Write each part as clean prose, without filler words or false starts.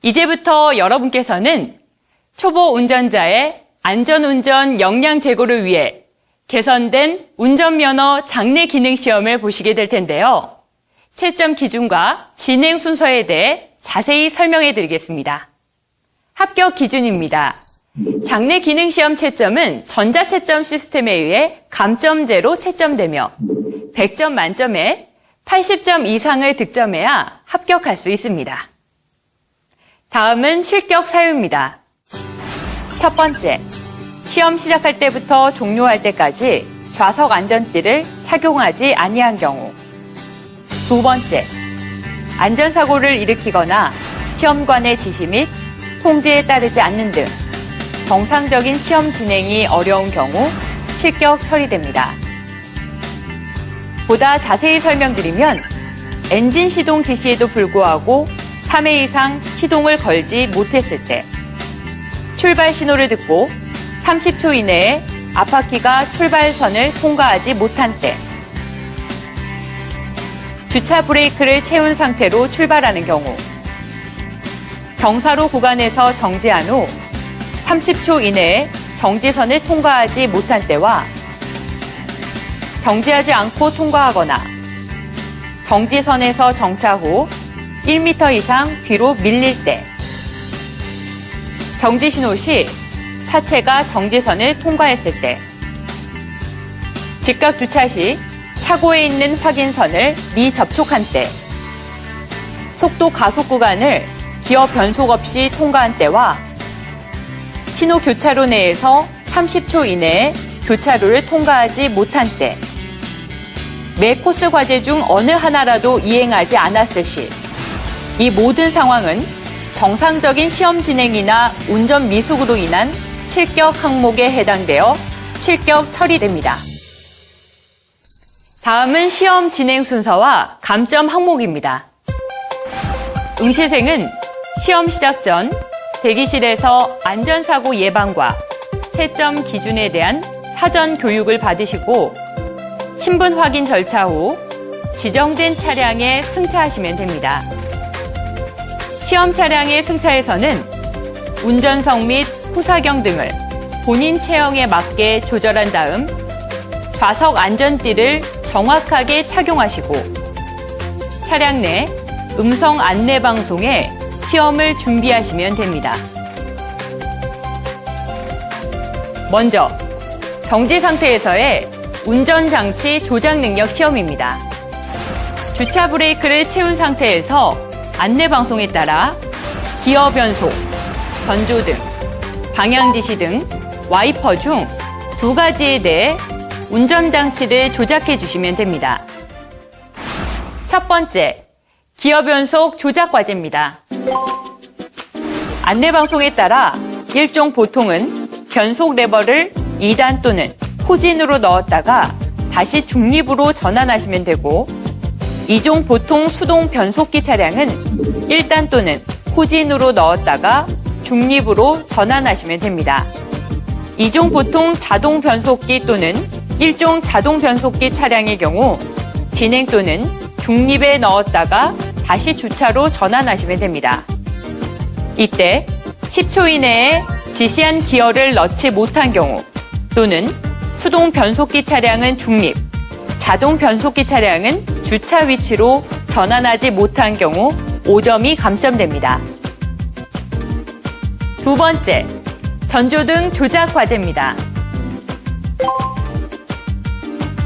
이제부터 여러분께서는 초보 운전자의 안전운전 역량 제고를 위해 개선된 운전면허 장내 기능 시험을 보시게 될 텐데요. 채점 기준과 진행 순서에 대해 자세히 설명해 드리겠습니다. 합격 기준입니다. 장내 기능 시험 채점은 전자채점 시스템에 의해 감점제로 채점되며 100점 만점에 80점 이상을 득점해야 합격할 수 있습니다. 다음은 실격 사유입니다. 첫 번째, 시험 시작할 때부터 종료할 때까지 좌석 안전띠를 착용하지 아니한 경우. 두 번째, 안전사고를 일으키거나 시험관의 지시 및 통지에 따르지 않는 등 정상적인 시험 진행이 어려운 경우 실격 처리됩니다. 보다 자세히 설명드리면 엔진 시동 지시에도 불구하고 3회 이상 시동을 걸지 못했을 때, 출발 신호를 듣고 30초 이내에 앞바퀴가 출발선을 통과하지 못한 때, 주차 브레이크를 채운 상태로 출발하는 경우, 경사로 구간에서 정지한 후 30초 이내에 정지선을 통과하지 못한 때와 정지하지 않고 통과하거나 정지선에서 정차 후 1m 이상 뒤로 밀릴 때, 정지 신호 시 차체가 정지선을 통과했을 때, 즉각 주차 시 차고에 있는 확인선을 미접촉한 때, 속도 가속 구간을 기어 변속 없이 통과한 때와 신호 교차로 내에서 30초 이내에 교차로를 통과하지 못한 때, 매 코스 과제 중 어느 하나라도 이행하지 않았을 시, 이 모든 상황은 정상적인 시험 진행이나 운전 미숙으로 인한 실격 항목에 해당되어 실격 처리됩니다. 다음은 시험 진행 순서와 감점 항목입니다. 응시생은 시험 시작 전 대기실에서 안전사고 예방과 채점 기준에 대한 사전 교육을 받으시고 신분 확인 절차 후 지정된 차량에 승차하시면 됩니다. 시험 차량의 승차에서는 운전석 및 후사경 등을 본인 체형에 맞게 조절한 다음 좌석 안전띠를 정확하게 착용하시고 차량 내 음성 안내 방송에 시험을 준비하시면 됩니다. 먼저 정지 상태에서의 운전장치 조작 능력 시험입니다. 주차 브레이크를 채운 상태에서 안내 방송에 따라 기어 변속, 전조등, 방향 지시 등 와이퍼 중 2가지에 대해 운전장치를 조작해 주시면 됩니다. 첫 번째, 기어 변속 조작 과제입니다. 안내 방송에 따라 일종 보통은 변속 레버를 2단 또는 후진으로 넣었다가 다시 중립으로 전환하시면 되고, 2종 보통 수동 변속기 차량은 1단 또는 후진으로 넣었다가 중립으로 전환하시면 됩니다. 2종 보통 자동 변속기 또는 1종 자동 변속기 차량의 경우 진행 또는 중립에 넣었다가 다시 주차로 전환하시면 됩니다. 이때 10초 이내에 지시한 기어를 넣지 못한 경우 또는 수동 변속기 차량은 중립, 자동 변속기 차량은 주차 위치로 전환하지 못한 경우 5점이 감점됩니다. 두 번째, 전조등 조작 과제입니다.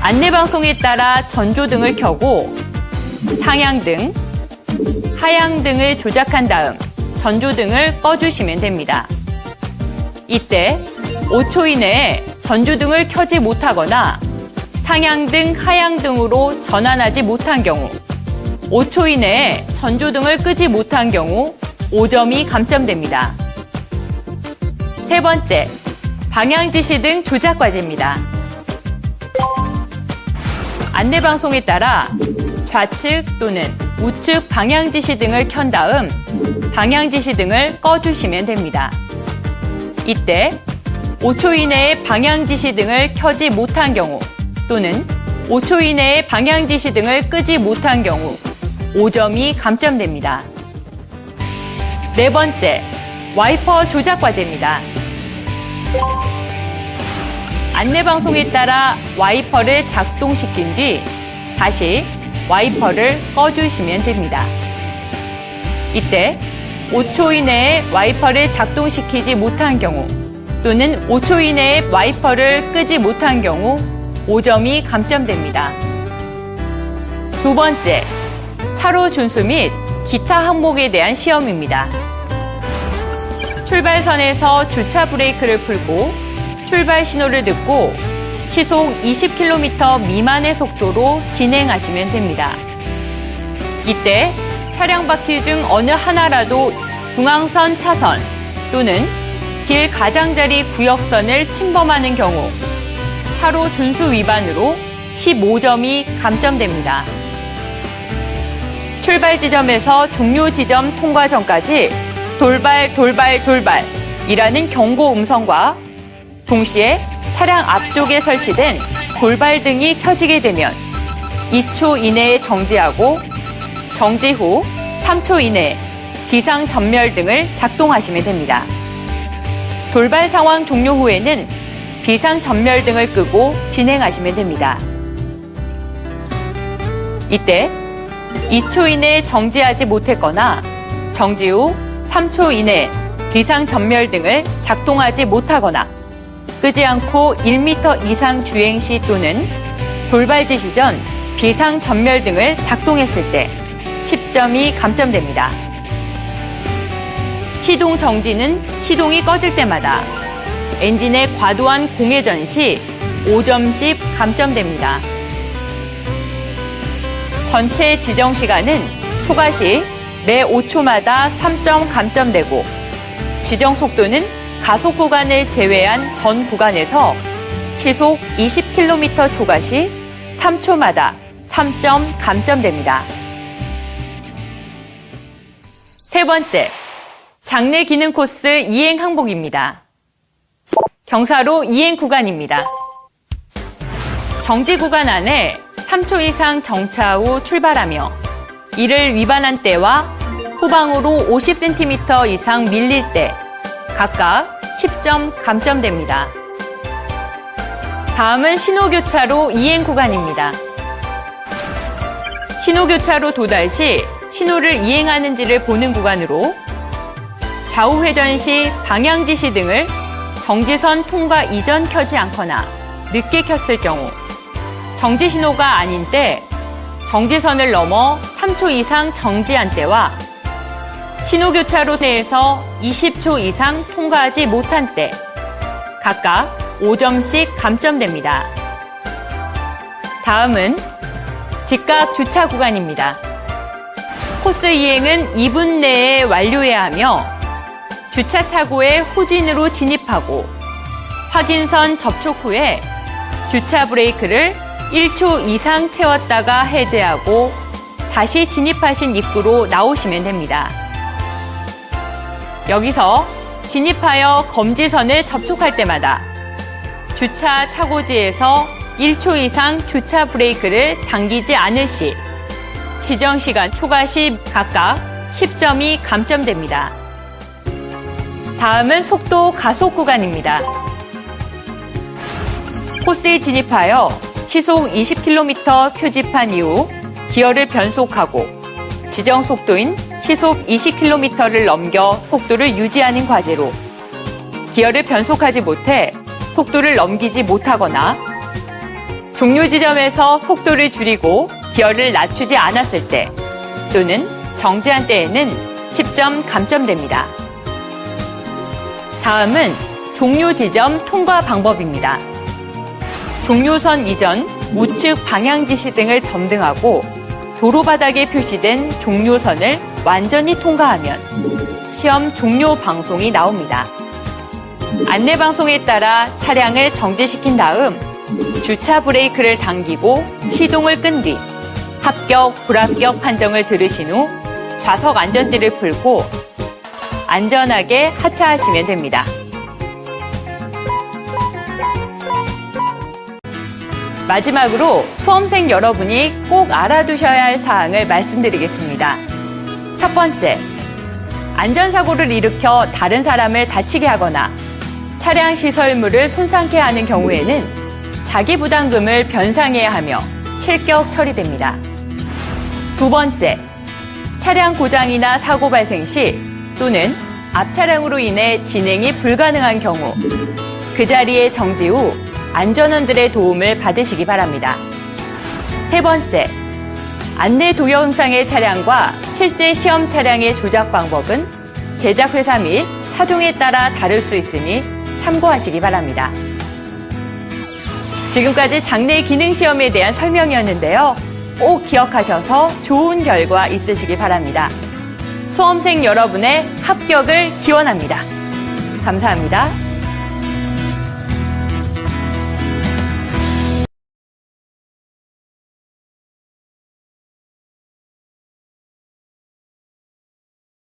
안내방송에 따라 전조등을 켜고 상향등, 하향등을 조작한 다음 전조등을 꺼주시면 됩니다. 이때 5초 이내에 전조등을 켜지 못하거나 상향등, 하향등으로 전환하지 못한 경우, 5초 이내에 전조등을 끄지 못한 경우 5점이 감점됩니다. 세 번째, 방향지시 등 조작 과제입니다. 안내방송에 따라 좌측 또는 우측 방향지시 등을 켠 다음 방향지시 등을 꺼주시면 됩니다. 이때 5초 이내에 방향지시 등을 켜지 못한 경우 또는 5초 이내에 방향지시 등을 끄지 못한 경우 5점이 감점됩니다. 네 번째, 와이퍼 조작 과제입니다. 안내방송에 따라 와이퍼를 작동시킨 뒤 다시 와이퍼를 꺼주시면 됩니다. 이때 5초 이내에 와이퍼를 작동시키지 못한 경우 또는 5초 이내에 와이퍼를 끄지 못한 경우 5점이 감점됩니다. 두 번째, 차로 준수 및 기타 항목에 대한 시험입니다. 출발선에서 주차 브레이크를 풀고 출발 신호를 듣고 시속 20km 미만의 속도로 진행하시면 됩니다. 이때 차량 바퀴 중 어느 하나라도 중앙선 차선 또는 길 가장자리 구역선을 침범하는 경우 차로 준수 위반으로 15점이 감점됩니다. 출발 지점에서 종료 지점 통과 전까지 돌발, 돌발, 돌발이라는 경고 음성과 동시에 차량 앞쪽에 설치된 돌발등이 켜지게 되면 2초 이내에 정지하고 정지 후 3초 이내에 비상전멸등을 작동하시면 됩니다. 돌발 상황 종료 후에는 비상전멸등을 끄고 진행하시면 됩니다. 이때 2초 이내에 정지하지 못했거나 정지 후 3초 이내에 비상전멸등을 작동하지 못하거나 끄지 않고 1m 이상 주행 시 또는 돌발 지시 전 비상전멸등을 작동했을 때 10점이 감점됩니다. 시동 정지는 시동이 꺼질 때마다 엔진의 과도한 공회전 시 5점씩 감점됩니다. 전체 지정 시간은 초과 시 매 5초마다 3점 감점되고 지정 속도는 가속 구간을 제외한 전 구간에서 시속 20km 초과 시 3초마다 3점 감점됩니다. 세 번째, 장내 기능 코스 이행 항목입니다. 경사로 이행 구간입니다. 정지 구간 안에 3초 이상 정차 후 출발하며 이를 위반한 때와 후방으로 50cm 이상 밀릴 때 각각 10점 감점됩니다. 다음은 신호교차로 이행 구간입니다. 신호교차로 도달 시 신호를 이행하는지를 보는 구간으로 좌우 회전 시 방향 지시 등을 정지선 통과 이전 켜지 않거나 늦게 켰을 경우 정지 신호가 아닌 때 정지선을 넘어 3초 이상 정지한 때와 신호교차로 내에서 20초 이상 통과하지 못한 때 각각 5점씩 감점됩니다. 다음은 직각 주차 구간입니다. 코스 이행은 2분 내에 완료해야 하며 주차 차고에 후진으로 진입하고 확인선 접촉 후에 주차 브레이크를 1초 이상 채웠다가 해제하고 다시 진입하신 입구로 나오시면 됩니다. 여기서 진입하여 검지선을 접촉할 때마다 주차 차고지에서 1초 이상 주차 브레이크를 당기지 않을 시 지정 시간 초과 시 각각 10점이 감점됩니다. 다음은 속도 가속 구간입니다. 코스에 진입하여 시속 20km 표지판 이후 기어를 변속하고 지정 속도인 시속 20km를 넘겨 속도를 유지하는 과제로 기어를 변속하지 못해 속도를 넘기지 못하거나 종료 지점에서 속도를 줄이고 기어를 낮추지 않았을 때 또는 정지한 때에는 10점 감점됩니다. 다음은 종료 지점 통과 방법입니다. 종료선 이전 우측 방향 지시 등을 점등하고 도로 바닥에 표시된 종료선을 완전히 통과하면 시험 종료 방송이 나옵니다. 안내 방송에 따라 차량을 정지시킨 다음 주차 브레이크를 당기고 시동을 끈 뒤 합격, 불합격 판정을 들으신 후 좌석 안전띠를 풀고 안전하게 하차하시면 됩니다. 마지막으로 수험생 여러분이 꼭 알아두셔야 할 사항을 말씀드리겠습니다. 첫 번째, 안전사고를 일으켜 다른 사람을 다치게 하거나 차량 시설물을 손상케 하는 경우에는 자기부담금을 변상해야 하며 실격 처리됩니다. 두 번째, 차량 고장이나 사고 발생 시 또는 앞 차량으로 인해 진행이 불가능한 경우 그 자리에 정지 후 안전원들의 도움을 받으시기 바랍니다. 세 번째, 안내 동영상의 차량과 실제 시험 차량의 조작 방법은 제작회사 및 차종에 따라 다를 수 있으니 참고하시기 바랍니다. 지금까지 장내 기능시험에 대한 설명이었는데요. 꼭 기억하셔서 좋은 결과 있으시기 바랍니다. 수험생 여러분의 합격을 기원합니다. 감사합니다.